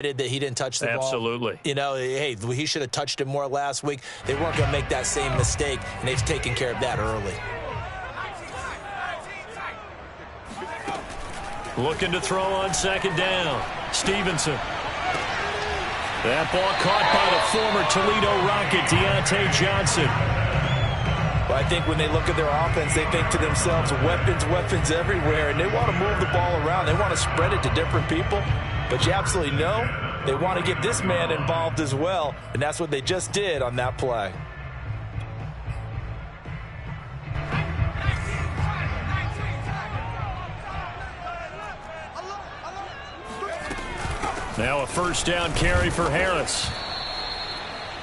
that he didn't touch the ball. Absolutely. You know, hey, he should have touched it more last week. They weren't going to make that same mistake, and they've taken care of that early. Looking to throw on second down. Stevenson. That ball caught by the former Toledo Rocket, Deontay Johnson. Well, I think when they look at their offense, they think to themselves, weapons everywhere, and they want to move the ball around. They want to spread it to different people, but you absolutely know they want to get this man involved as well, and that's what they just did on that play. Now a first down carry for Harris.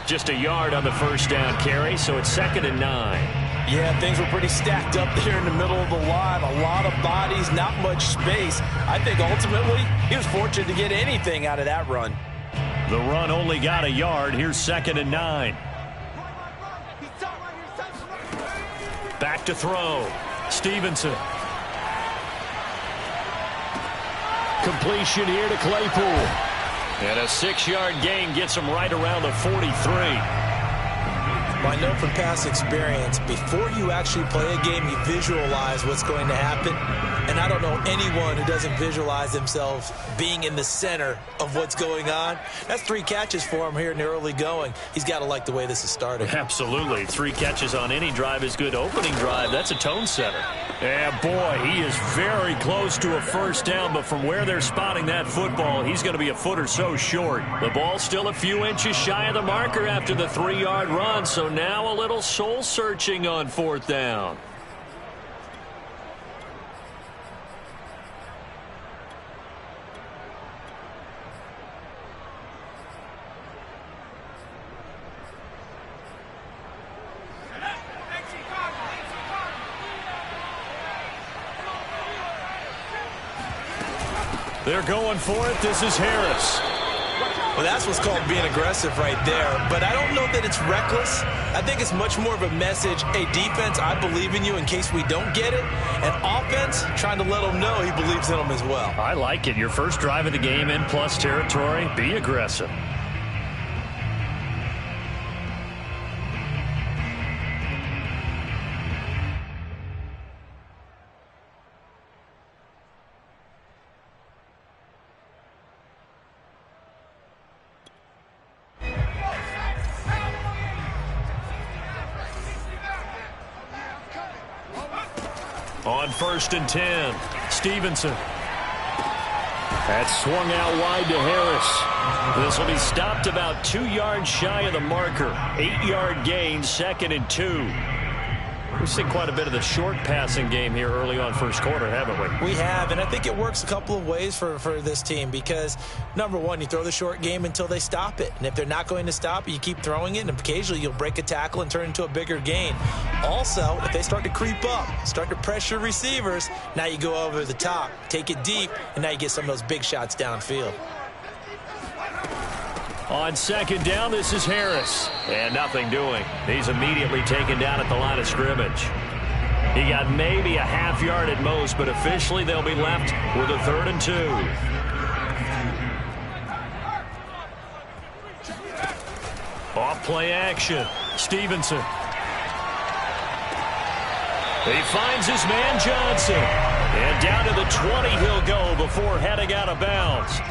Just a yard on the first down carry, so it's 2nd and 9. Yeah, things were pretty stacked up there in the middle of the line. A lot of bodies, not much space. I think ultimately he was fortunate to get anything out of that run. The run only got a yard. Here's 2nd and 9. Back to throw. Stevenson. Completion here to Claypool. And a 6-yard gain gets him right around the 43. Well, I know from past experience, before you actually play a game, you visualize what's going to happen. And I don't know anyone who doesn't visualize themselves being in the center of what's going on. That's 3 catches for him here in the early going. He's got to like the way this is starting. Absolutely. 3 catches on any drive is good. Opening drive, that's a tone setter. And boy, he is very close to a first down, but from where they're spotting that football, he's going to be a foot or so short. The ball's still a few inches shy of the marker after the 3-yard run, so now a little soul-searching on 4th down. They're going for it. This is Harris. Well, that's what's called being aggressive right there. But I don't know that it's reckless. I think it's much more of a message, hey, defense, I believe in you in case we don't get it. And offense, trying to let him know he believes in them as well. I like it. Your first drive of the game in plus territory, be aggressive. On 1st and 10, Stevenson. That's swung out wide to Harris. This will be stopped about 2 yards shy of the marker. 8-yard gain, 2nd and 2. We've seen quite a bit of the short passing game here early on first quarter, haven't we? We have, and I think it works a couple of ways for this team because, number one, you throw the short game until they stop it. And if they're not going to stop it, you keep throwing it, and occasionally you'll break a tackle and turn it into a bigger gain. Also, if they start to creep up, start to pressure receivers, now you go over the top, take it deep, and now you get some of those big shots downfield. On 2nd down, this is Harris. And nothing doing. He's immediately taken down at the line of scrimmage. He got maybe a half yard at most, but officially they'll be left with a 3rd and 2. Off play action. Stevenson. He finds his man Johnson. And down to the 20 he'll go before heading out of bounds.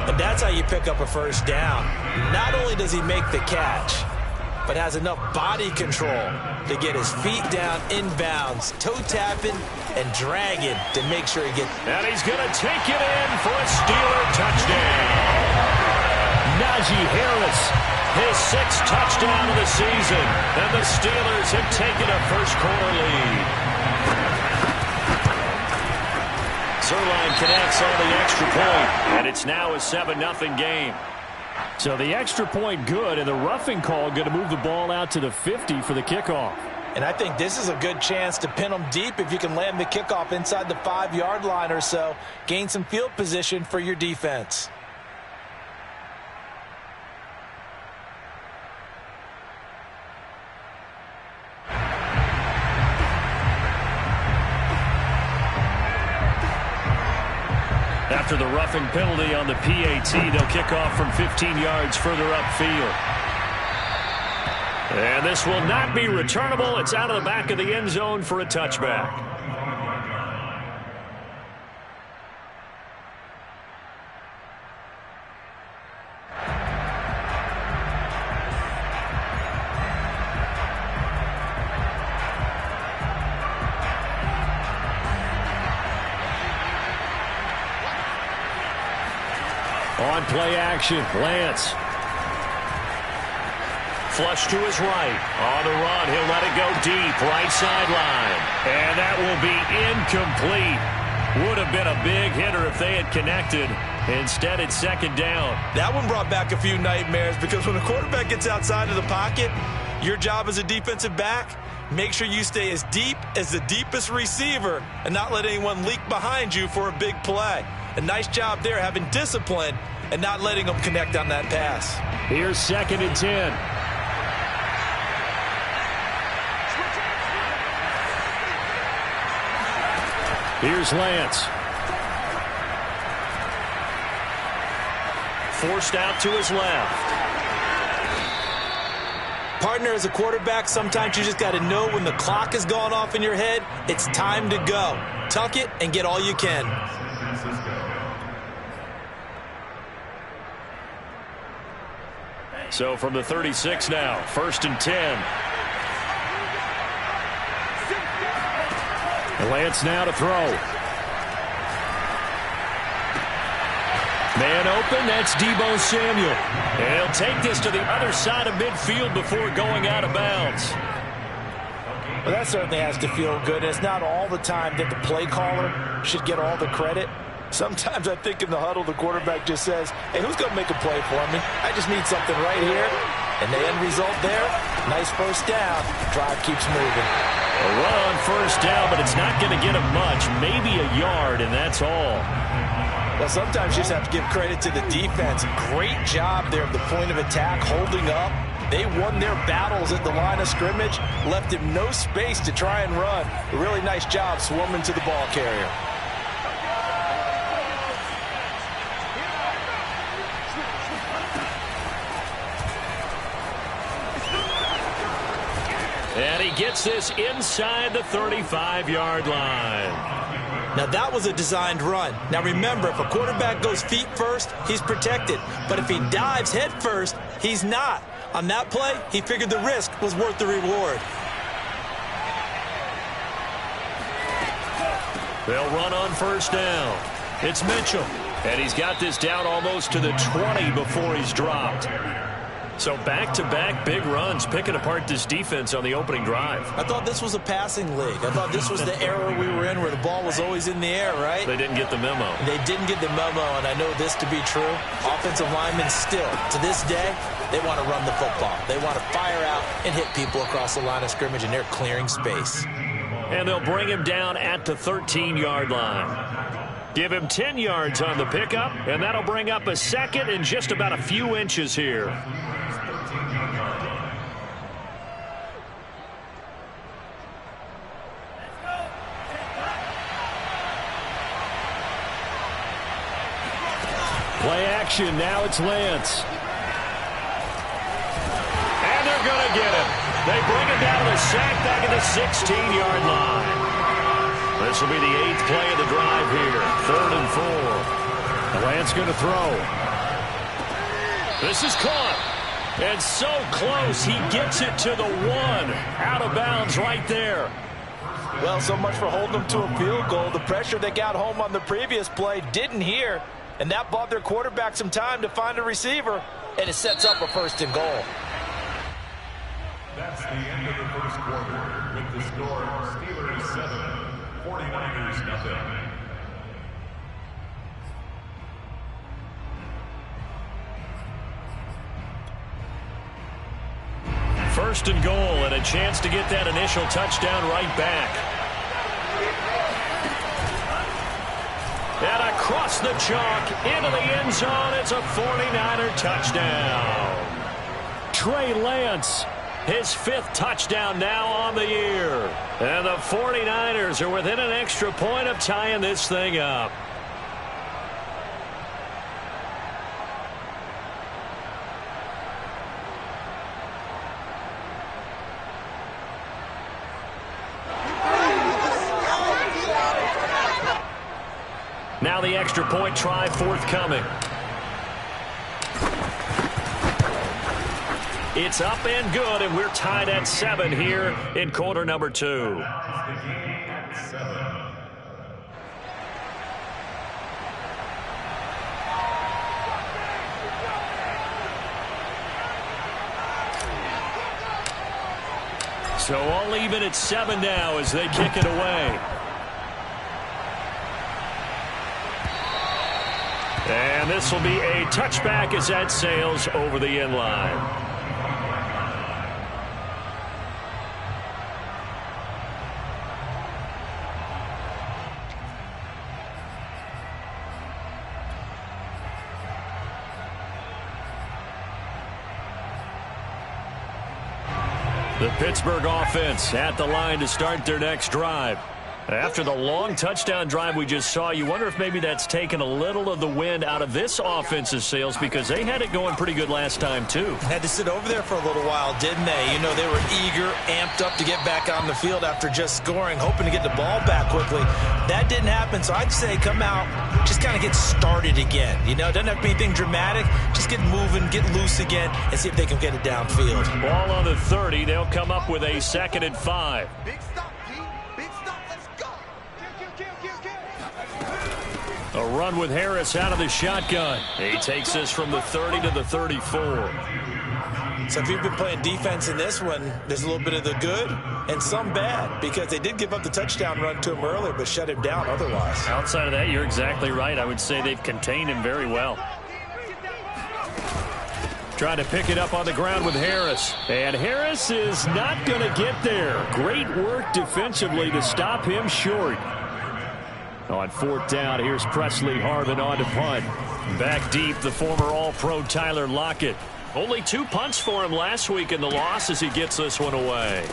And that's how you pick up a first down. Not only does he make the catch, but has enough body control to get his feet down inbounds, toe tapping and dragging to make sure he gets. And he's going to take it in for a Steeler touchdown. Najee Harris, his 6th touchdown of the season. And the Steelers have taken a first quarter lead. Zerline connects on the extra point, and it's now a 7-0 game. So the extra point good, and the roughing call going to move the ball out to the 50 for the kickoff. And I think this is a good chance to pin them deep if you can land the kickoff inside the 5-yard line or so. Gain some field position for your defense. after the roughing penalty on the PAT. They'll kick off from 15 yards further upfield. And this will not be returnable. It's out of the back of the end zone for a touchback. On play action, Lance. Flush to his right. On the run, he'll let it go deep, right sideline. And that will be incomplete. Would have been a big hitter if they had connected. Instead, it's second down. That one brought back a few nightmares because when a quarterback gets outside of the pocket, your job as a defensive back, make sure you stay as deep as the deepest receiver and not let anyone leak behind you for a big play. A nice job there having discipline and not letting them connect on that pass. Here's 2nd and 10. Here's Lance. Forced out to his left. Partner, as a quarterback, sometimes you just got to know when the clock has gone off in your head, it's time to go. Tuck it and get all you can. So from the 36 now, 1st and 10. Lance now to throw. Man open, that's Deebo Samuel. And he'll take this to the other side of midfield before going out of bounds. Well, that certainly has to feel good. It's not all the time that the play caller should get all the credit. Sometimes I think in the huddle, the quarterback just says, hey, who's going to make a play for me? I just need something right here. And the end result there, nice first down. Drive keeps moving. A run on first down, but it's not going to get him much. Maybe a yard, and that's all. Well, sometimes you just have to give credit to the defense. Great job there at the point of attack, holding up. They won their battles at the line of scrimmage, left him no space to try and run. A really nice job swarming to the ball carrier. And he gets this inside the 35-yard line. Now, that was a designed run. Now, remember, if a quarterback goes feet first, he's protected. But if he dives head first, he's not. On that play, he figured the risk was worth the reward. They'll run on first down. It's Mitchell. And he's got this down almost to the 20 before he's dropped. So back-to-back big runs, picking apart this defense on the opening drive. I thought this was a passing league. I thought this was the era we were in where the ball was always in the air, right? They didn't get the memo. They didn't get the memo, and I know this to be true. Offensive linemen still, to this day, they want to run the football. They want to fire out and hit people across the line of scrimmage, and they're clearing space. And they'll bring him down at the 13-yard line. Give him 10 yards on the pickup, and that'll bring up a second and just about a few inches here. Play action, now it's Lance. And they're going to get him. They bring him down to the sack back at the 16-yard line. This will be the 8th play of the drive here. 3rd and 4. Lance going to throw. This is caught. And so close, he gets it to the 1. Out of bounds right there. Well, so much for holding them to a field goal. The pressure they got home on the previous play didn't hear. And that bought their quarterback some time to find a receiver. And it sets up a 1st and goal. That's the end of the first quarter. With the score, Steelers 7, 49ers nothing. First and goal, and a chance to get that initial touchdown right back. And across the chalk, into the end zone, it's a 49er touchdown. Trey Lance, his 5th touchdown now on the year. And the 49ers are within an extra point of tying this thing up. Now the extra point try forthcoming. It's up and good, and we're tied at 7 here in quarter number 2. So all even at 7 now as they kick it away. And this will be a touchback as that sails over the end line. The Pittsburgh offense at the line to start their next drive. After the long touchdown drive we just saw, you wonder if maybe that's taken a little of the wind out of this offense's sails because they had it going pretty good last time, too. Had to sit over there for a little while, didn't they? You know, they were eager, amped up to get back on the field after just scoring, hoping to get the ball back quickly. That didn't happen, so I'd say come out, just kind of get started again. You know, it doesn't have to be anything dramatic. Just get moving, get loose again, and see if they can get it downfield. Ball on the 30. They'll come up with a 2nd and 5. Big stop, G. Big stop. Let's go. A run with Harris out of the shotgun. He takes this from the 30 to the 34. So if you've been playing defense in this one, there's a little bit of the good and some bad because they did give up the touchdown run to him earlier but shut him down otherwise. Outside of that, you're exactly right. I would say they've contained him very well. Trying to pick it up on the ground with Harris. And Harris is not going to get there. Great work defensively to stop him short. On 4th down, here's Presley Harvin on to punt. Back deep, the former All-Pro Tyler Lockett. Only 2 punts for him last week in the loss as he gets this one away.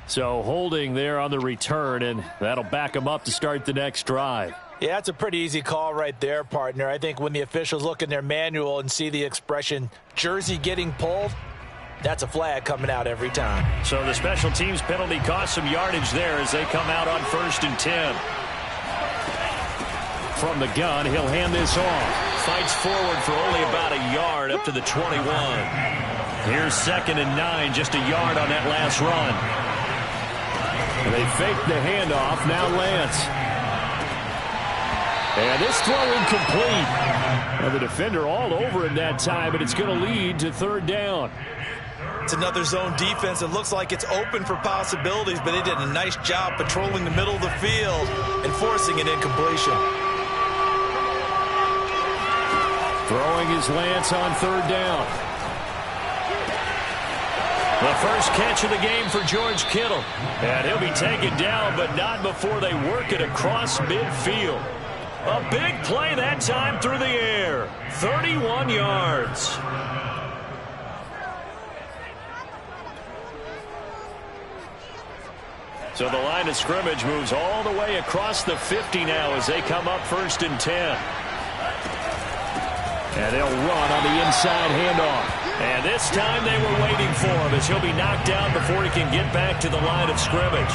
So holding there on the return, and that'll back him up to start the next drive. Yeah, that's a pretty easy call right there, partner. I think when the officials look in their manual and see the expression jersey getting pulled, that's a flag coming out every time. So the special teams penalty cost some yardage there as they come out on 1st and 10. From the gun, he'll hand this off. Fights forward for only about a yard up to the 21. Here's 2nd and 9, just a yard on that last run. They fake the handoff, now Lance. And this throw incomplete. And the defender all over him that time, but it's going to lead to 3rd down. It's another zone defense. It looks like it's open for possibilities, but they did a nice job patrolling the middle of the field and forcing an incompletion. Throwing his Lance on 3rd down. The first catch of the game for George Kittle. And he'll be taken down, but not before they work it across midfield. A big play that time through the air. 31 yards. So the line of scrimmage moves all the way across the 50 now as they come up 1st and 10. And they'll run on the inside handoff. And this time they were waiting for him as he'll be knocked down before he can get back to the line of scrimmage.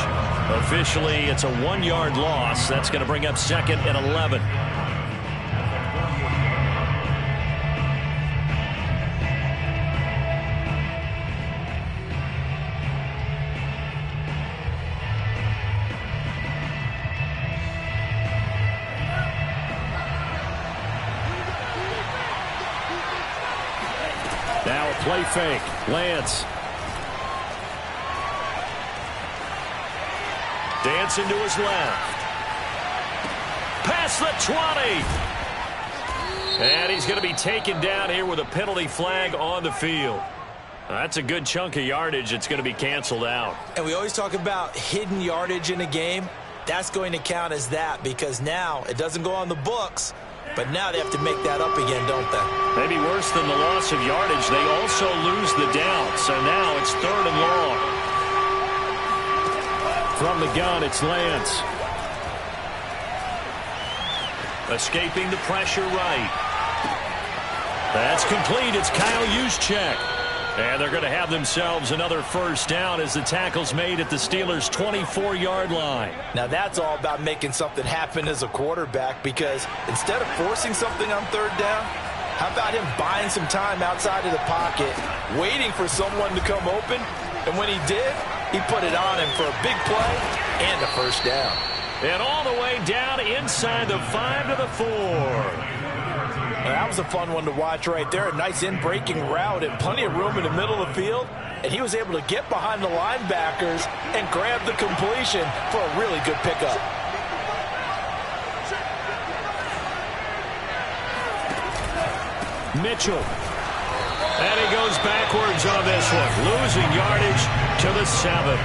Officially, it's a 1-yard loss. That's going to bring up 2nd and 11. Now a play fake. Lance. Dancing to his left. Past the 20. And he's going to be taken down here with a penalty flag on the field. That's a good chunk of yardage. It's going to be canceled out. And we always talk about hidden yardage in a game. That's going to count as that because now it doesn't go on the books. But now they have to make that up again, don't they? Maybe worse than the loss of yardage, they also lose the down. So now it's 3rd and long. From the gun, it's Lance. Escaping the pressure right. That's complete. It's Kyle Juszczyk. And they're going to have themselves another first down as the tackle's made at the Steelers' 24-yard line. Now that's all about making something happen as a quarterback, because instead of forcing something on third down, how about him buying some time outside of the pocket, waiting for someone to come open, and when he did, he put it on him for a big play and a first down. And all the way down inside the 5 to the 4. That was a fun one to watch right there. A nice in-breaking route and plenty of room in the middle of the field. And he was able to get behind the linebackers and grab the completion for a really good pickup. Mitchell. And he goes backwards on this one. Losing yardage to the 7.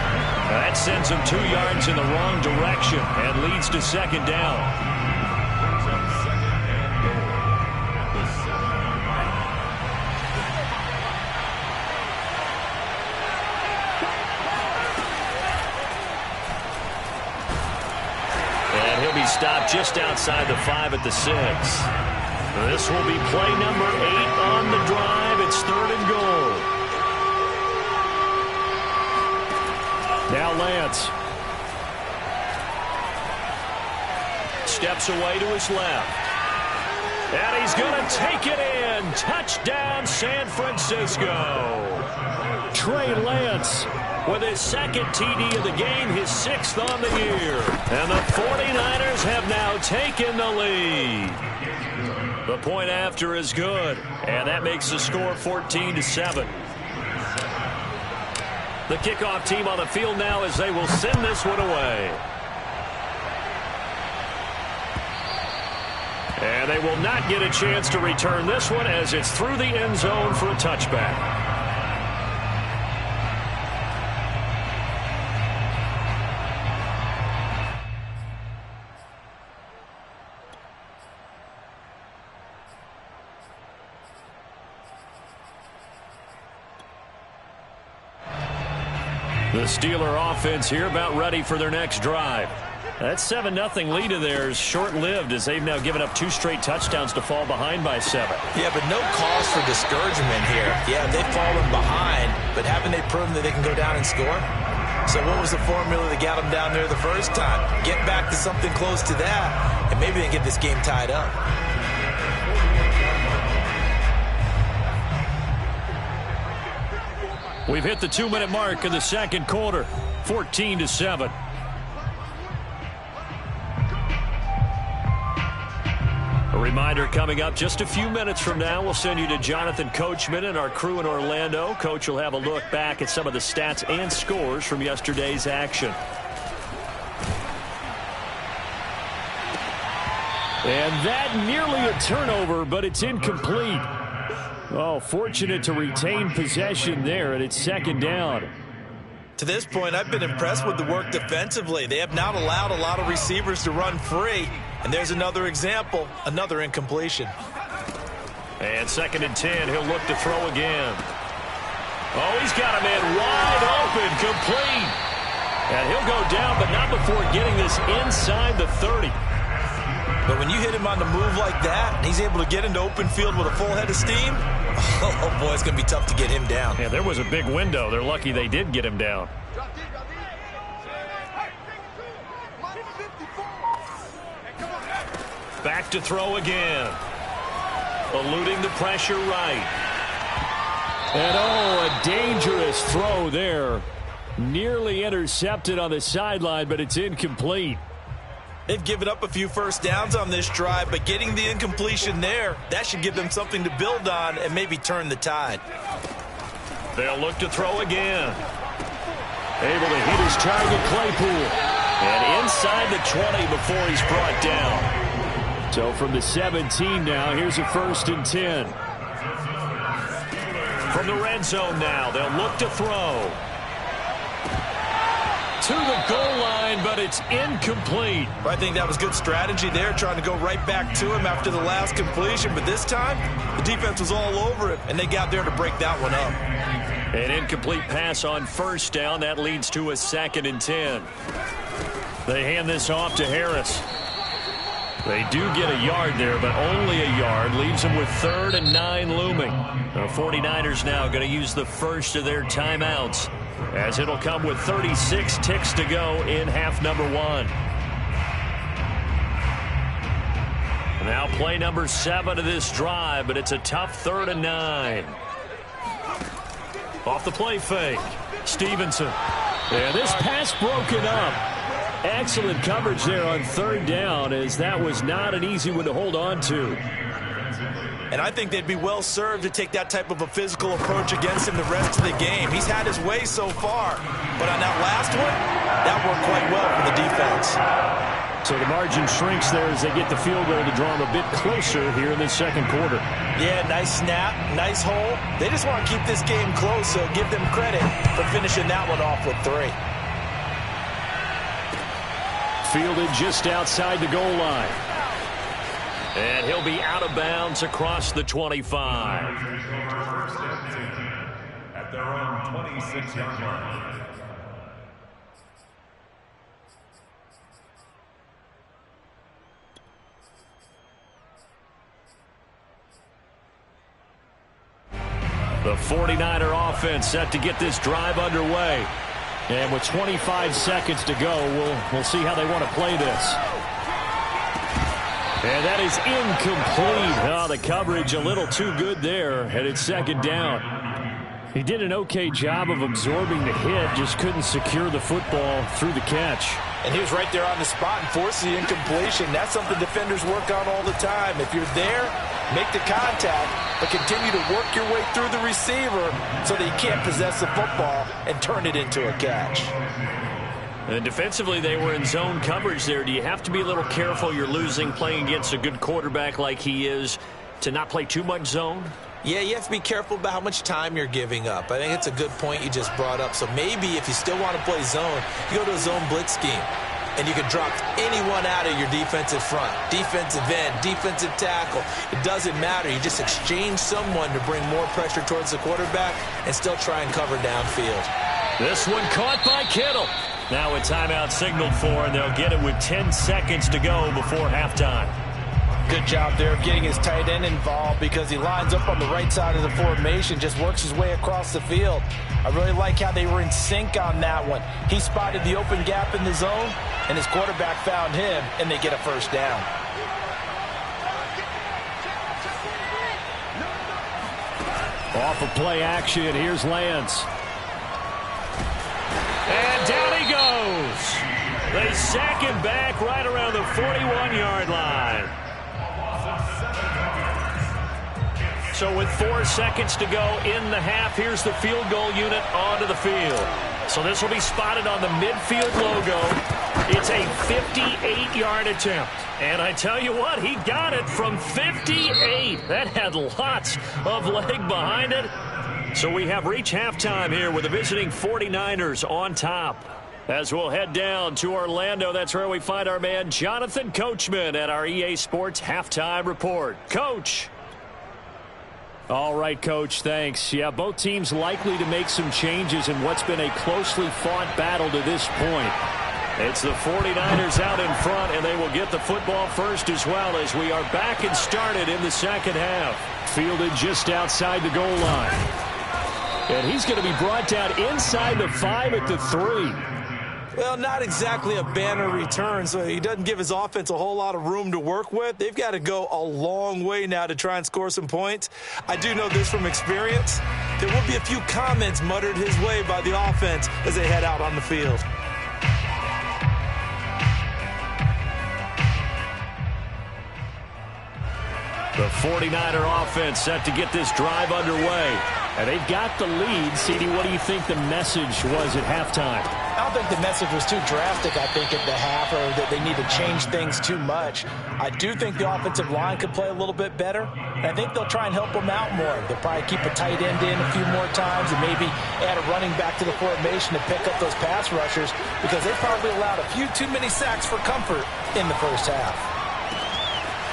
That sends him 2 yards in the wrong direction and leads to second down. Stopped just outside the 5 at the 6. This will be play number 8 on the drive. It's 3rd and goal. Now Lance. Steps away to his left. And he's going to take it in. Touchdown, San Francisco. Trey Lance with his second TD of the game, his 6th on the year. And the 49ers have now taken the lead. The point after is good, and that makes the score 14-7. The kickoff team on the field now as they will send this one away. And they will not get a chance to return this one as it's through the end zone for a touchback. The Steeler offense here about ready for their next drive. That 7-0 lead of theirs short-lived as they've now given up 2 straight touchdowns to fall behind by 7. Yeah, but no cause for discouragement here. Yeah, they've fallen behind, but haven't they proven that they can go down and score? So what was the formula that got them down there the first time? Get back to something close to that, and maybe they can get this game tied up. We've hit the 2-minute mark in the second quarter, 14-7. A reminder coming up just a few minutes from now, we'll send you to Jonathan Coachman and our crew in Orlando. Coach will have a look back at some of the stats and scores from yesterday's action. And that nearly a turnover, but it's incomplete. Oh, fortunate to retain possession there, and it's second down. To this point, I've been impressed with the work defensively. They have not allowed a lot of receivers to run free. And there's another example, another incompletion. And 2nd and 10, he'll look to throw again. Oh, he's got a man wide open, complete. And he'll go down, but not before getting this inside the 30. But when you hit him on the move like that, and he's able to get into open field with a full head of steam, oh boy, it's going to be tough to get him down. Yeah, there was a big window. They're lucky they did get him down. Back to throw again. Eluding the pressure right. And oh, a dangerous throw there. Nearly intercepted on the sideline, but it's incomplete. They've given up a few first downs on this drive, but getting the incompletion there, that should give them something to build on and maybe turn the tide. They'll look to throw again. Able to hit his target, Claypool. And inside the 20 before he's brought down. So from the 17 now, here's a 1st and 10. From the red zone now, they'll look to throw. To the goal line, but it's incomplete. I think that was good strategy there, trying to go right back to him after the last completion. But this time, the defense was all over him, and they got there to break that one up. An incomplete pass on 1st down. That leads to a 2nd and 10. They hand this off to Harris. They do get a yard there, but only a yard. Leaves them with 3rd and 9 looming. The 49ers now going to use the first of their timeouts, as it'll come with 36 ticks to go in half number 1. Now play number 7 of this drive, but it's a tough 3rd and 9. Off the play fake, Stevenson. And this pass broken up. Excellent coverage there on 3rd down, as that was not an easy one to hold on to. And I think they'd be well served to take that type of a physical approach against him the rest of the game. He's had his way so far, but on that last one, that worked quite well for the defense. So the margin shrinks there as they get the field goal to draw them a bit closer here in the second quarter. Yeah, nice snap, nice hole. They just want to keep this game close, so give them credit for finishing that one off with 3. Fielded just outside the goal line. And he'll be out of bounds across the 25. At their own 26-yard line. The 49er offense set to get this drive underway. And with 25 seconds to go, we'll see how they want to play this. And that is incomplete. Oh, the coverage a little too good there, and it's 2nd down. He did an okay job of absorbing the hit, just couldn't secure the football through the catch. And he was right there on the spot and forced the incompletion. That's something defenders work on all the time. If you're there, make the contact, but continue to work your way through the receiver so that you can't possess the football and turn it into a catch. And defensively, they were in zone coverage there. Do you have to be a little careful? You're losing playing against a good quarterback like he is to not play too much zone? Yeah, you have to be careful about how much time you're giving up. I think it's a good point you just brought up. So maybe if you still want to play zone, you go to a zone blitz scheme. And you can drop anyone out of your defensive front. Defensive end, defensive tackle. It doesn't matter. You just exchange someone to bring more pressure towards the quarterback and still try and cover downfield. This one caught by Kittle. Now a timeout signaled for, and they'll get it with 10 seconds to go before halftime. Good job there of getting his tight end involved because he lines up on the right side of the formation, just works his way across the field. I really like how they were in sync on that one. He spotted the open gap in the zone, and his quarterback found him, and they get a first down. Off of play action, here's Lance. And down he goes. They sack him back right around the 41-yard line. So with 4 seconds to go in the half, here's the field goal unit onto the field. So this will be spotted on the midfield logo. It's a 58-yard attempt. And I tell you what, he got it from 58. That had lots of leg behind it. So we have reached halftime here with the visiting 49ers on top. As we'll head down to Orlando, that's where we find our man Jonathan Coachman at our EA Sports Halftime Report. Coach. All right, Coach, thanks. Yeah, both teams likely to make some changes in what's been a closely fought battle to this point. It's the 49ers out in front, and they will get the football first as well as we are back and started in the second half. Fielded just outside the goal line. And he's going to be brought down inside the 5 at the 3. Well, not exactly a banner return, so he doesn't give his offense a whole lot of room to work with. They've got to go a long way now to try and score some points. I do know this from experience. There will be a few comments muttered his way by the offense as they head out on the field. The 49er offense set to get this drive underway. And they've got the lead. CD, what do you think the message was at halftime? I don't think the message was too drastic, I think, at the half, or that they need to change things too much. I do think the offensive line could play a little bit better, and I think they'll try and help them out more. They'll probably keep a tight end in a few more times and maybe add a running back to the formation to pick up those pass rushers because they probably allowed a few too many sacks for comfort in the first half.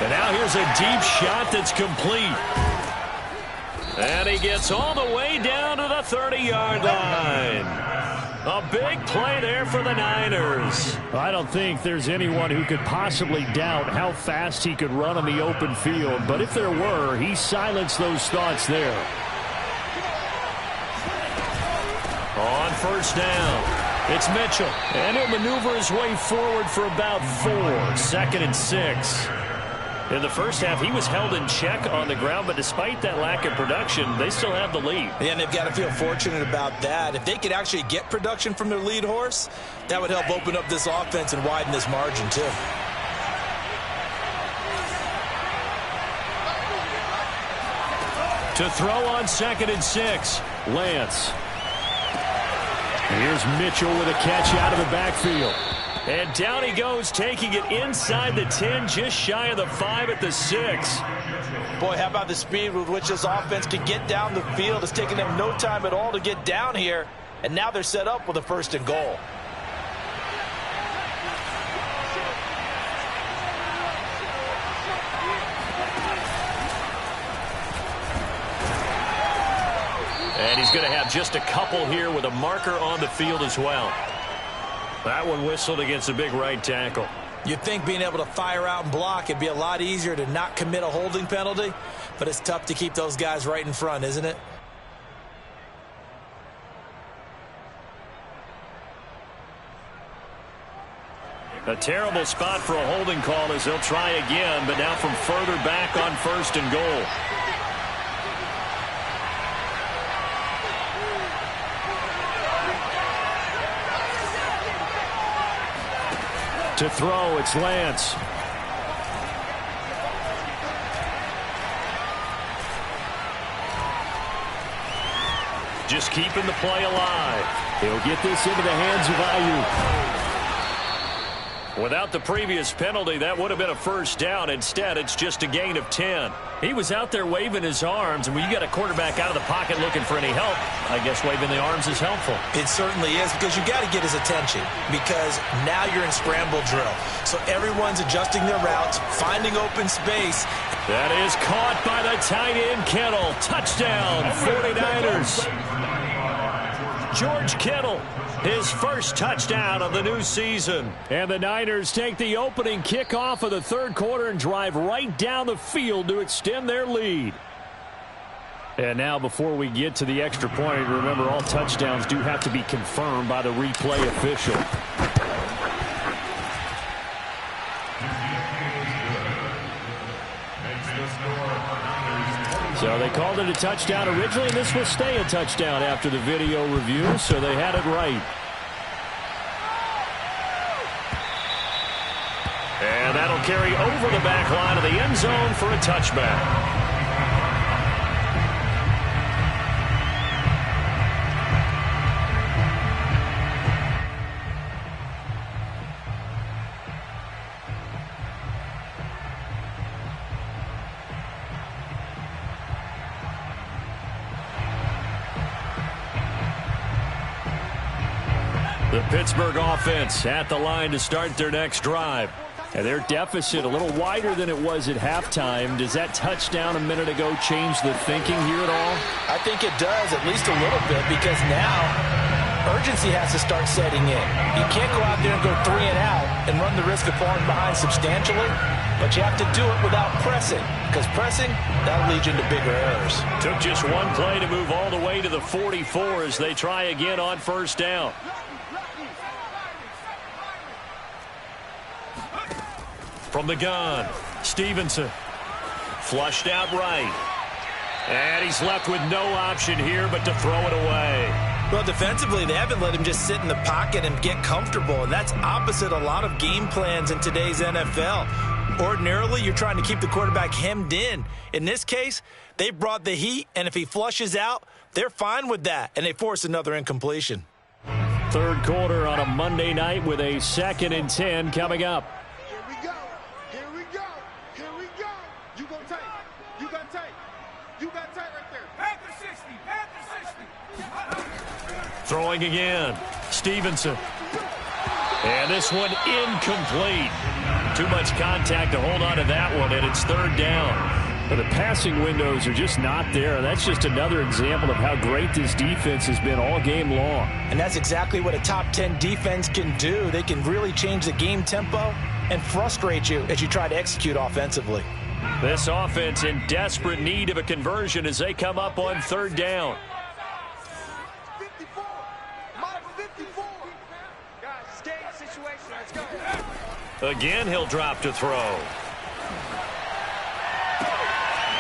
And now here's a deep shot that's complete. And he gets all the way down to the 30-yard line. A big play there for the Niners. I don't think there's anyone who could possibly doubt how fast he could run on the open field. But if there were, he silenced those thoughts there. On first down, it's Mitchell. And he'll maneuver his way forward for about 4. 2nd and 6. In the first half, he was held in check on the ground, but despite that lack of production, they still have the lead. Yeah, and they've got to feel fortunate about that. If they could actually get production from their lead horse, that would help open up this offense and widen this margin, too. To throw on 2nd and 6, Lance. Here's Mitchell with a catch out of the backfield. And down he goes, taking it inside the 10, just shy of the 5 at the 6. Boy, how about the speed with which this offense can get down the field? It's taken them no time at all to get down here, and now they're set up with a 1st and goal. And he's going to have just a couple here with a marker on the field as well. That one whistled against a big right tackle. You'd think being able to fire out and block, it'd be a lot easier to not commit a holding penalty, but it's tough to keep those guys right in front, isn't it? A terrible spot for a holding call as they'll try again, but now from further back on 1st and goal. To throw, it's Lance. Just keeping the play alive. He'll get this into the hands of Ayuk. Without the previous penalty, that would have been a 1st down. Instead, it's just a gain of 10. He was out there waving his arms, and when you got a quarterback out of the pocket looking for any help, I guess waving the arms is helpful. It certainly is, because you got to get his attention, because now you're in scramble drill. So everyone's adjusting their routes, finding open space. That is caught by the tight end, Kittle. Touchdown, 49ers. George Kittle, his first touchdown of the new season. And the Niners take the opening kickoff of the 3rd quarter and drive right down the field to extend their lead. And now before we get to the extra point, remember all touchdowns do have to be confirmed by the replay official. So they called it a touchdown originally, and this will stay a touchdown after the video review, so they had it right. And that'll carry over the back line of the end zone for a touchback. The Pittsburgh offense at the line to start their next drive. And their deficit a little wider than it was at halftime. Does that touchdown a minute ago change the thinking here at all? I think it does, at least a little bit, because now urgency has to start setting in. You can't go out there and go 3 and out and run the risk of falling behind substantially, but you have to do it without pressing, because pressing, that'll lead you into bigger errors. Took just one play to move all the way to the 44 as they try again on 1st down. From the gun, Stevenson. Flushed out right. And he's left with no option here but to throw it away. Well, defensively, they haven't let him just sit in the pocket and get comfortable, and that's opposite a lot of game plans in today's NFL. Ordinarily, you're trying to keep the quarterback hemmed in. In this case, they brought the heat, and if he flushes out, they're fine with that, and they force another incompletion. 3rd quarter on a Monday night with a 2nd and 10 coming up. Throwing again, Stevenson. And this one incomplete. Too much contact to hold on to that one, and it's 3rd down. But the passing windows are just not there. That's just another example of how great this defense has been all game long. And that's exactly what a top 10 defense can do. They can really change the game tempo and frustrate you as you try to execute offensively. This offense in desperate need of a conversion as they come up on third down. 54. Minus 54. Guys, it's game situation. Let's go. Again, he'll drop to throw.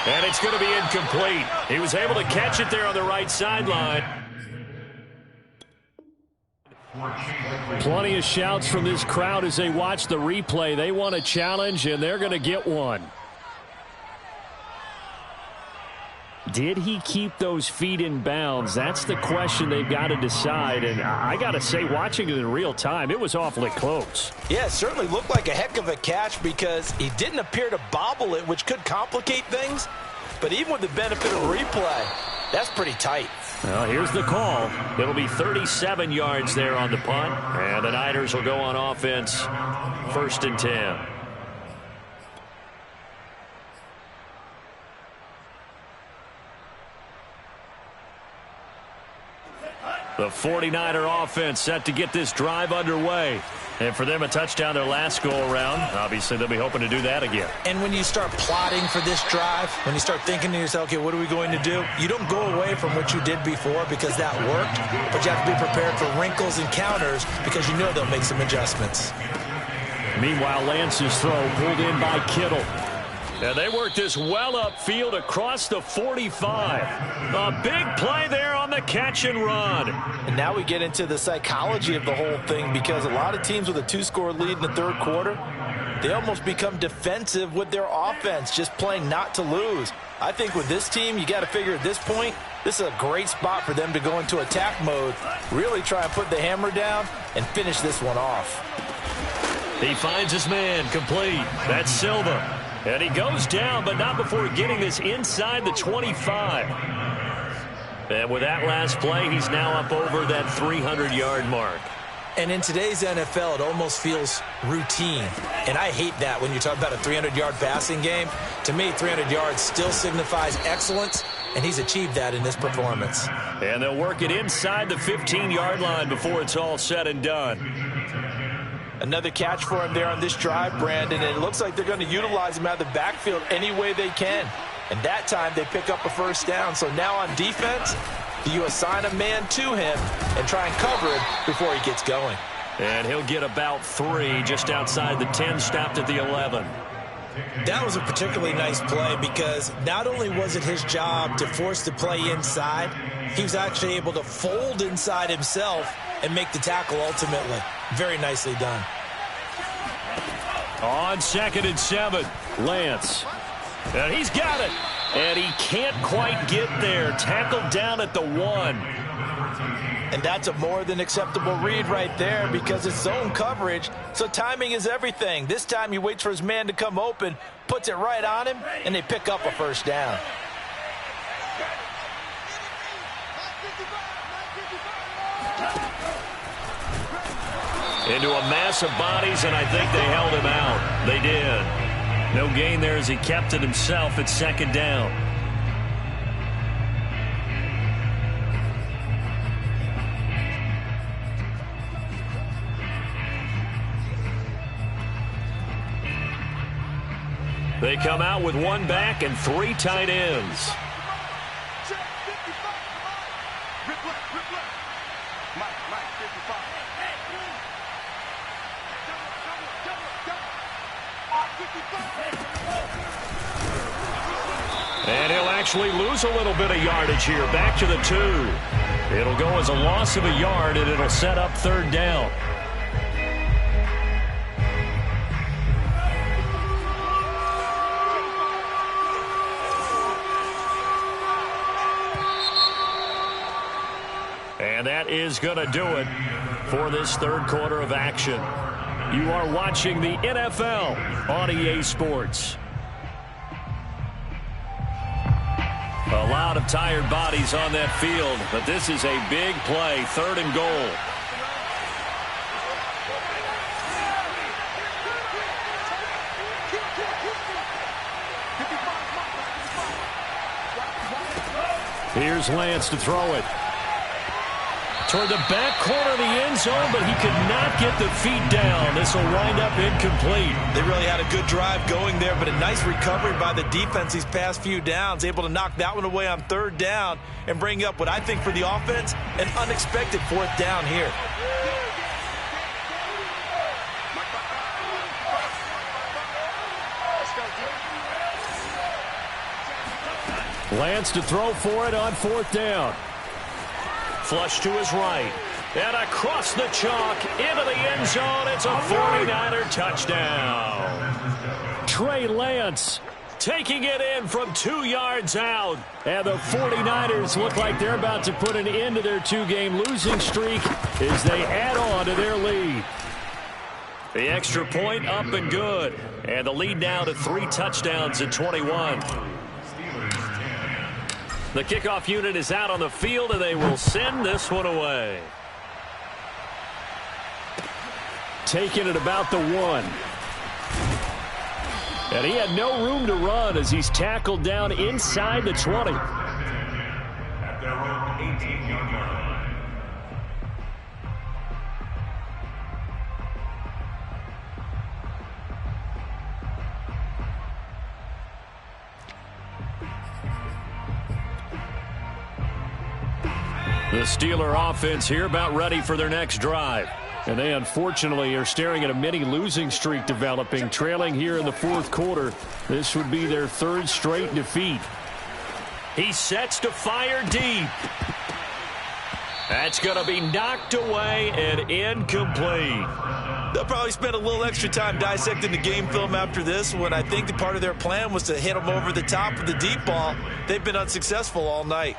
And it's going to be incomplete. He was able to catch it there on the right sideline. Plenty of shouts from this crowd as they watch the replay. They want a challenge, and they're going to get one. Did he keep those feet in bounds? That's the question they've got to decide. And I got to say, watching it in real time, it was awfully close. Yeah, it certainly looked like a heck of a catch because he didn't appear to bobble it, which could complicate things. But even with the benefit of replay, that's pretty tight. Well, here's the call. It'll be 37 yards there on the punt. And the Niners will go on offense, 1st and 10. The 49er offense set to get this drive underway. And for them, a touchdown their last go-around. Obviously, they'll be hoping to do that again. And when you start plotting for this drive, when you start thinking to yourself, okay, what are we going to do? You don't go away from what you did before because that worked, but you have to be prepared for wrinkles and counters because you know they'll make some adjustments. Meanwhile, Lance's throw pulled in by Kittle. And they worked this well upfield across the 45. A big play there on the catch and run. And now we get into the psychology of the whole thing because a lot of teams with a 2-score lead in the third quarter, they almost become defensive with their offense, just playing not to lose. I think with this team, you got to figure at this point, this is a great spot for them to go into attack mode, really try and put the hammer down and finish this one off. He finds his man complete. That's Silva. And he goes down, but not before getting this inside the 25. And with that last play, he's now up over that 300-yard mark. And in today's NFL, it almost feels routine. And I hate that when you talk about a 300-yard passing game. To me, 300 yards still signifies excellence, and he's achieved that in this performance. And they'll work it inside the 15-yard line before it's all said and done. Another catch for him there on this drive, Brandon, and it looks like they're going to utilize him out of the backfield any way they can. And that time they pick up a first down. So now on defense, do you assign a man to him and try and cover him before he gets going? And he'll get about 3 just outside the 10, stopped at the 11. That was a particularly nice play because not only was it his job to force the play inside, he was actually able to fold inside himself and make the tackle ultimately. Very nicely done. On 2nd and 7, Lance. And he's got it. And he can't quite get there. Tackled down at the 1. And that's a more than acceptable read right there because it's zone coverage, so timing is everything. This time he waits for his man to come open, puts it right on him, and they pick up a first down. Into a mass of bodies, and I think they held him out. They did. No gain there as he kept it himself at 2nd down. They come out with 1 back and 3 tight ends. And he'll actually lose a little bit of yardage here. Back to the 2. It'll go as a loss of a yard, and it'll set up 3rd down. And that is going to do it for this third quarter of action. You are watching the NFL on EA Sports. A lot of tired bodies on that field, but this is a big play, 3rd and goal. Here's Lance to throw it. Toward the back corner of the end zone, but he could not get the feet down. This will wind up incomplete. They really had a good drive going there, but a nice recovery by the defense these past few downs, able to knock that one away on third down and bring up what I think for the offense, an unexpected fourth down here. Lance to throw for it on fourth down. Flush to his right. And across the chalk into the end zone. It's a 49er touchdown. Trey Lance taking it in from 2 yards out. And the 49ers look like they're about to put an end to their 2-game losing streak as they add on to their lead. The extra point up and good. And the lead now to 3 touchdowns at 21. The kickoff unit is out on the field, and they will send this one away. Taking it about the 1. And he had no room to run as he's tackled down inside the 20. At their own 18-yard line. The Steeler offense here about ready for their next drive. And they unfortunately are staring at a mini losing streak developing, trailing here in the fourth quarter. This would be their 3rd straight defeat. He sets to fire deep. That's going to be knocked away and incomplete. They'll probably spend a little extra time dissecting the game film after this one. I think the part of their plan was to hit them over the top of the deep ball. They've been unsuccessful all night.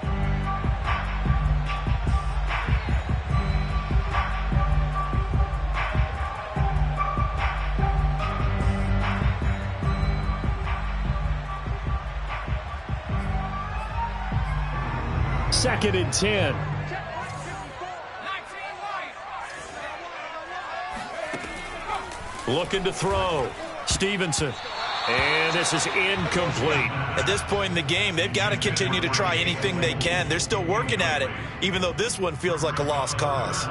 Second and 10. Looking to throw. Stevenson. And this is incomplete. At this point in the game, they've got to continue to try anything they can. They're still working at it, even though this one feels like a lost cause. 10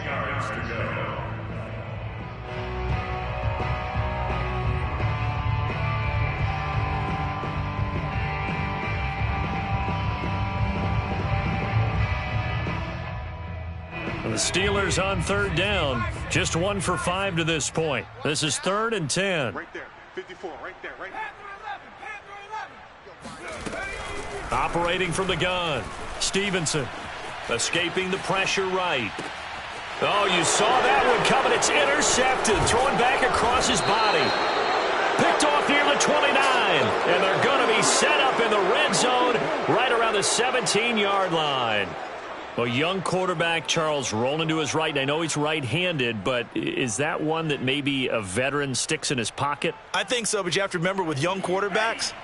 yards to go. The Steelers on third down. Just 1 for 5 to this point. This is 3rd and 10. Right there. 54. Right there. Right there. Operating from the gun. Stevenson. Escaping the pressure right. Oh, you saw that one coming. It's intercepted. Throwing back across his body. Picked off near the 29. And they're going to be set up in the red zone right around the 17-yard line. A young quarterback, Charles, rolling to his right. And I know he's right-handed, but is that one that maybe a veteran sticks in his pocket? I think so, but you have to remember with young quarterbacks,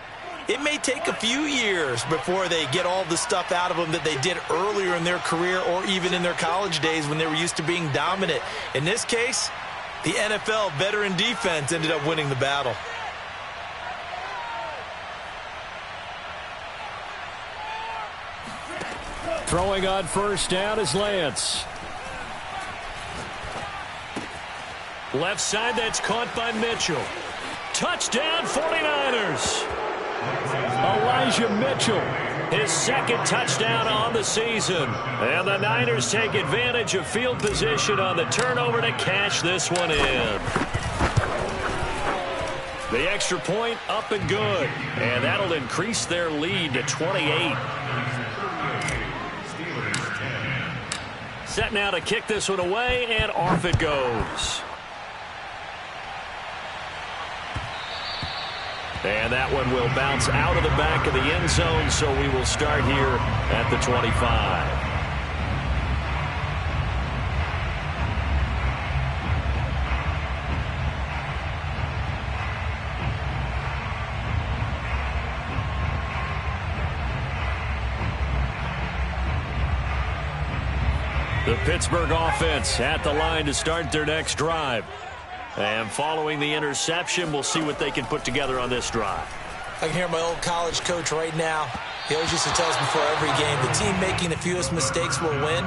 it may take a few years before they get all the stuff out of them that they did earlier in their career or even in their college days when they were used to being dominant. In this case, the NFL veteran defense ended up winning the battle. Throwing on first down is Lance. Left side, that's caught by Mitchell. Touchdown, 49ers. Elijah Mitchell, his 2nd touchdown on the season. And the Niners take advantage of field position on the turnover to cash this one in. The extra point up and good. And that'll increase their lead to 28. Set now to kick this one away, and off it goes. And that one will bounce out of the back of the end zone, so we will start here at the 25. The Pittsburgh offense at the line to start their next drive. And following the interception, we'll see what they can put together on this drive. I can hear my old college coach right now. He always used to tell us before every game, the team making the fewest mistakes will win.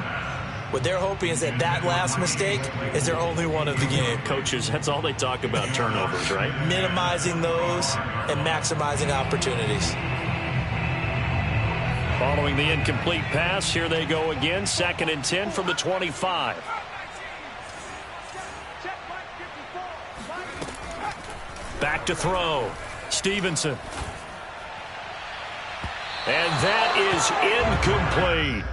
What they're hoping is that that last mistake is their only one of the game. Coaches, that's all they talk about, turnovers, right? Minimizing those and maximizing opportunities. Following the incomplete pass, here they go again. 2nd and 10 from the 25. Back to throw. Stevenson. And that is incomplete.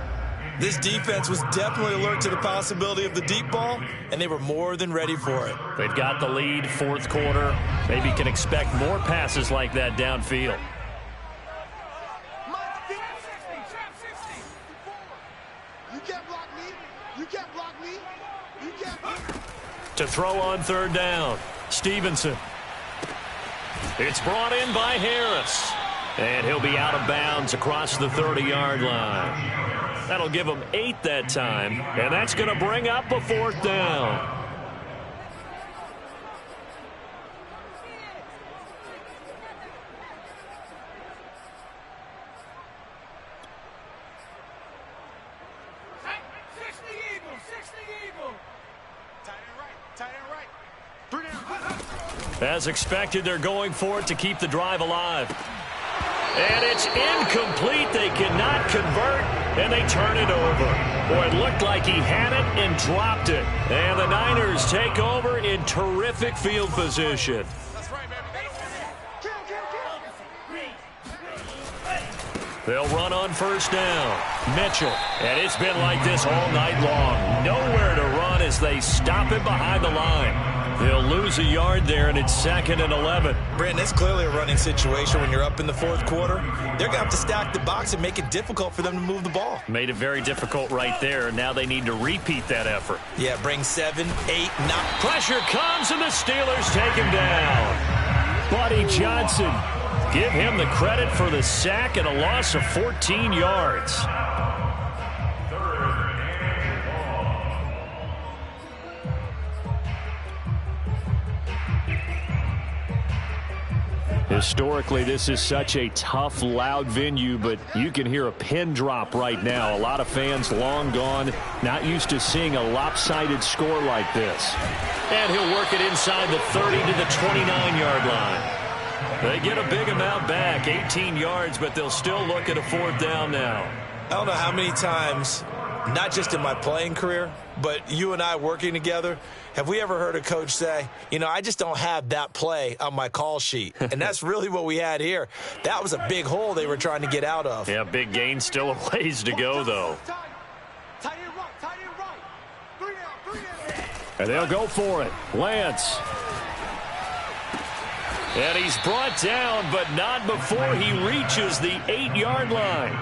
This defense was definitely alert to the possibility of the deep ball, and they were more than ready for it. They've got the lead, 4th quarter. Maybe can expect more passes like that downfield. To throw on 3rd down. Stevenson. It's brought in by Harris. And he'll be out of bounds across the 30-yard line. That'll give him 8 that time. And that's going to bring up a 4th down. As expected, they're going for it to keep the drive alive. And it's incomplete. They cannot convert, and they turn it over. Boy, it looked like he had it and dropped it. And the Niners take over in terrific field position. They'll run on 1st down. Mitchell. And it's been like this all night long. Nowhere to run as they stop him behind the line. They'll lose a yard there, and it's 2nd and 11. Brandon, it's clearly a running situation when you're up in the 4th quarter. They're going to have to stack the box and make it difficult for them to move the ball. Made it very difficult right there. Now they need to repeat that effort. Yeah, bring 7, 8, 9. Pressure comes, and the Steelers take him down. Buddy Johnson, give him the credit for the sack and a loss of 14 yards. Historically, this is such a tough, loud venue, but you can hear a pin drop right now. A lot of fans long gone, not used to seeing a lopsided score like this. And he'll work it inside the 30 to the 29-yard line. They get a big amount back, 18 yards, but they'll still look at a 4th down now. I don't know how many times, not just in my playing career, but you and I working together, have we ever heard a coach say, you know, I just don't have that play on my call sheet? And that's really what we had here. That was a big hole they were trying to get out of. Yeah, big gain, still a ways to go, though. And they'll go for it. Lance. And he's brought down, but not before he reaches the 8-yard line.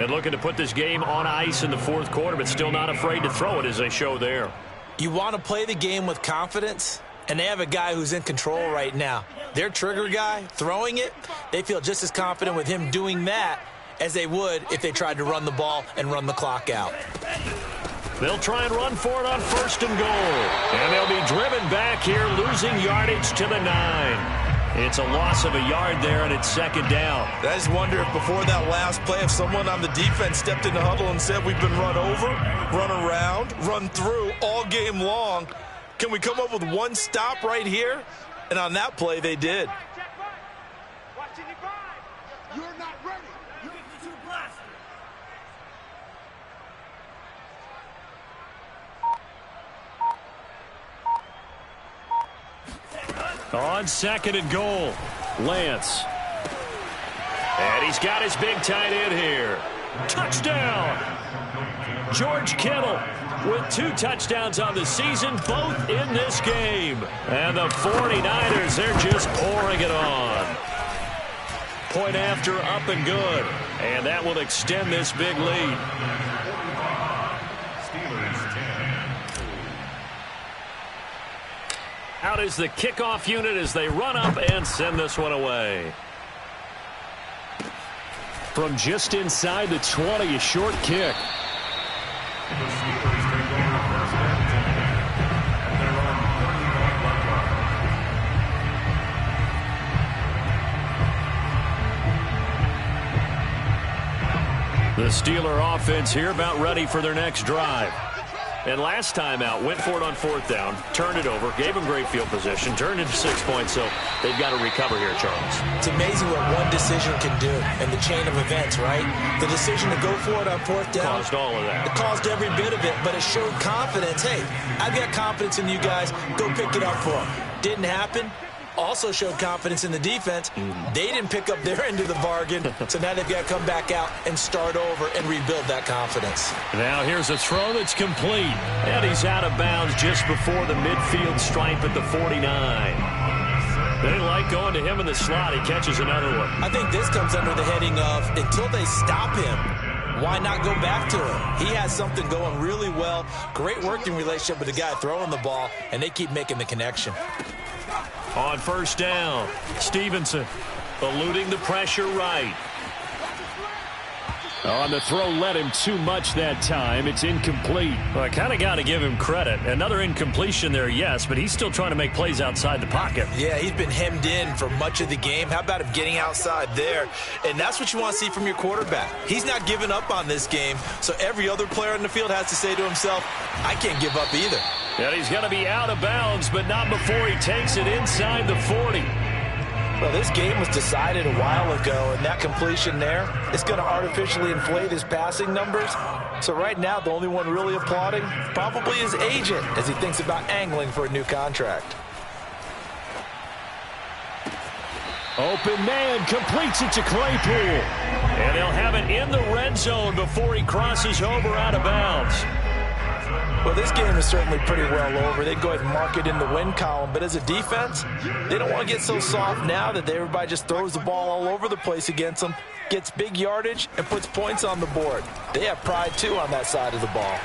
And looking to put this game on ice in the 4th quarter, but still not afraid to throw it as they show there. You want to play the game with confidence, and they have a guy who's in control right now. Their trigger guy, throwing it, they feel just as confident with him doing that as they would if they tried to run the ball and run the clock out. They'll try and run for it on 1st and goal. And they'll be driven back here, losing yardage to the 9. It's a loss of a yard there, and it's 2nd down. I just wonder if before that last play, if someone on the defense stepped in the huddle and said, we've been run over, run around, run through all game long. Can we come up with one stop right here? And on that play, they did. You're not ready. On 2nd and goal, Lance. And he's got his big tight end here. Touchdown! George Kittle with 2 touchdowns on the season, both in this game. And the 49ers, they're just pouring it on. Point after, up and good. And that will extend this big lead. Out is the kickoff unit as they run up and send this one away. From just inside the 20, a short kick. The Steeler offense here about ready for their next drive. And last time out, went for it on 4th down, turned it over, gave them great field position, turned into 6 points, so they've got to recover here, Charles. It's amazing what one decision can do in the chain of events, right? The decision to go for it on 4th down. Caused all of that. It caused every bit of it, but it showed confidence. Hey, I've got confidence in you guys. Go pick it up for them. Didn't happen. Also showed confidence in the defense. They didn't pick up their end of the bargain, so now they've got to come back out and start over and rebuild that confidence. Now here's a throw that's complete, and he's out of bounds just before the midfield stripe at the 49. They like going to him in the slot. He catches another one. I think this comes under the heading of until they stop him, why not go back to him? He has something going really well. Great working relationship with the guy throwing the ball, and they keep making the connection. On 1st down, Stevenson eluding the pressure right. On the throw, led him too much that time. It's incomplete. Well, I kind of got to give him credit. Another incompletion there, yes, but he's still trying to make plays outside the pocket. Yeah, he's been hemmed in for much of the game. How about him getting outside there? And that's what you want to see from your quarterback. He's not giving up on this game, so every other player in the field has to say to himself, I can't give up either. And he's going to be out of bounds, but not before he takes it inside the 40. Well, this game was decided a while ago, and that completion there is going to artificially inflate his passing numbers. So right now, the only one really applauding probably his agent as he thinks about angling for a new contract. Open man completes it to Claypool. And they'll have it in the red zone before he crosses over out of bounds. Well, this game is certainly pretty well over. They go ahead and mark it in the win column. But as a defense, they don't want to get so soft now that everybody just throws the ball all over the place against them, gets big yardage, and puts points on the board. They have pride, too, on that side of the ball.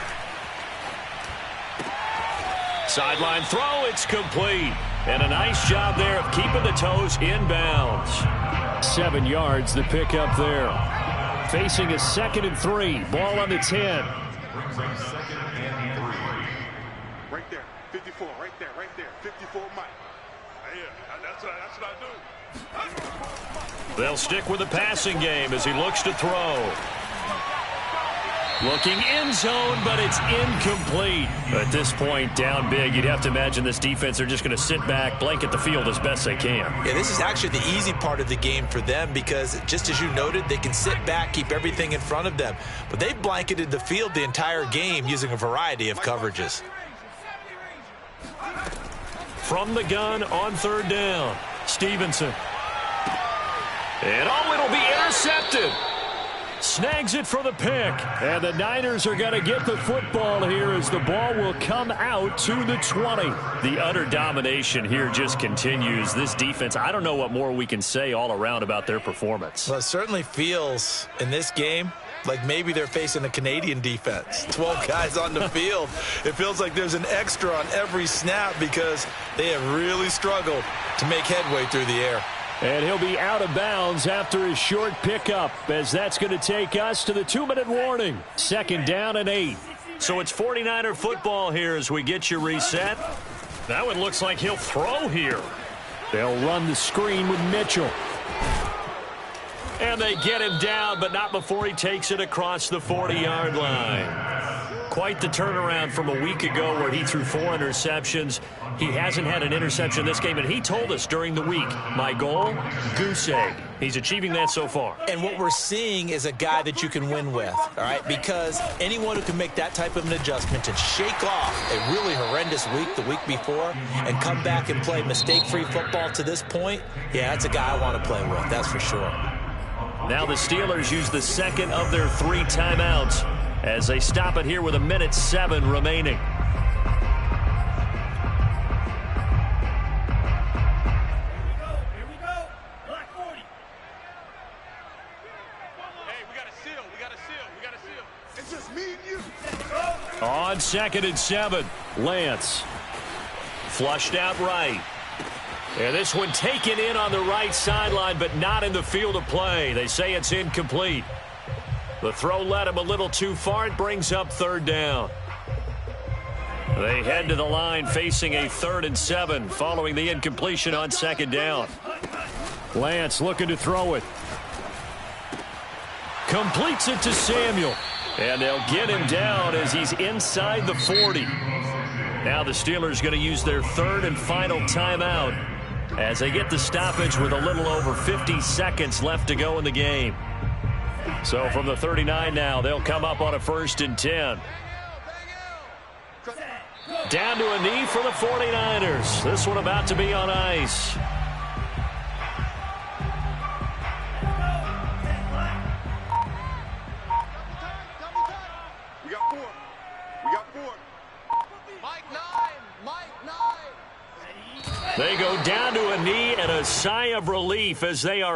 Sideline throw, it's complete. And a nice job there of keeping the toes inbounds. 7 yards, the pickup there. Facing a 2nd and 3. Ball on the 10. Right there, 54, right there, 54 Mike. Yeah, that's what I do. They'll stick with the passing game as he looks to throw. Looking end zone, but it's incomplete. At this point, down big, you'd have to imagine this defense are just going to sit back, blanket the field as best they can. Yeah, this is actually the easy part of the game for them because, just as you noted, they can sit back, keep everything in front of them. But they've blanketed the field the entire game using a variety of coverages. From the gun on 3rd down, Stevenson. And it'll be intercepted. Snags it for the pick. And the Niners are going to get the football here as the ball will come out to the 20. The utter domination here just continues. This defense, I don't know what more we can say all around about their performance. Well, it certainly feels in this game like maybe they're facing a Canadian defense. 12 guys on the field. It feels like there's an extra on every snap because they have really struggled to make headway through the air. And he'll be out of bounds after his short pickup, as that's going to take us to the 2-minute warning. 2nd down and 8. So it's 49er football here as we get you reset. That one looks like he'll throw here. They'll run the screen with Mitchell. And they get him down, but not before he takes it across the 40-yard line. Quite the turnaround from a week ago where he threw 4 interceptions. He hasn't had an interception this game, and he told us during the week, my goal, goose egg. He's achieving that so far. And what we're seeing is a guy that you can win with, all right? Because anyone who can make that type of an adjustment and shake off a really horrendous week the week before and come back and play mistake-free football to this point, yeah, that's a guy I want to play with, that's for sure. Now the Steelers use the 2nd of their 3 timeouts as they stop it here with 1:07 remaining. On 2nd and 7, Lance. Flushed out right. And this one taken in on the right sideline, but not in the field of play. They say it's incomplete. The throw led him a little too far. It brings up 3rd down. They head to the line facing a 3rd and 7 following the incompletion on 2nd down. Lance looking to throw it. Completes it to Samuel. And they'll get him down as he's inside the 40. Now the Steelers going to use their third and final timeout as they get the stoppage with a little over 50 seconds left to go in the game. So from the 39 now, they'll come up on a 1st and 10. Down to a knee for the 49ers. This one about to be on ice. We got 4. We got 4. Mike 9. Mike 9. They go down to a knee and a sigh of relief as they are